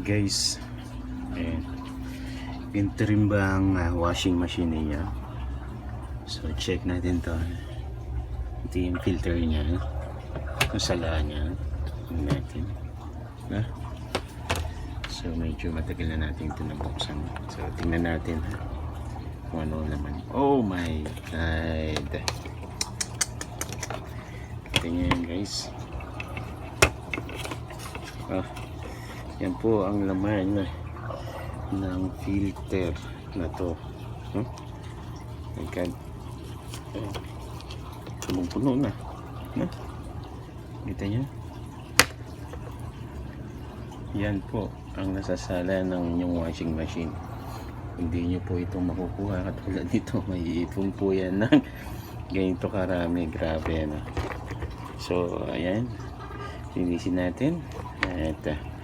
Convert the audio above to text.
Guys, interim ba ang washing machine niya? So check natin to. Ito yung filter niya, yung sala niya. Tingnan natin. So medyo matagal na natin ito nabuksan. So tingnan natin kung ano naman. Oh my god, tingnan guys. Yan po ang laman ng filter na to. My god, punong-puno na. Kita nyo? Yan po ang nasasala ng inyong washing machine. Hindi nyo po ito makukuha katulad nito. May ipon po yan ng ganito karami. Grabe. So ayan, linisin natin. Ito.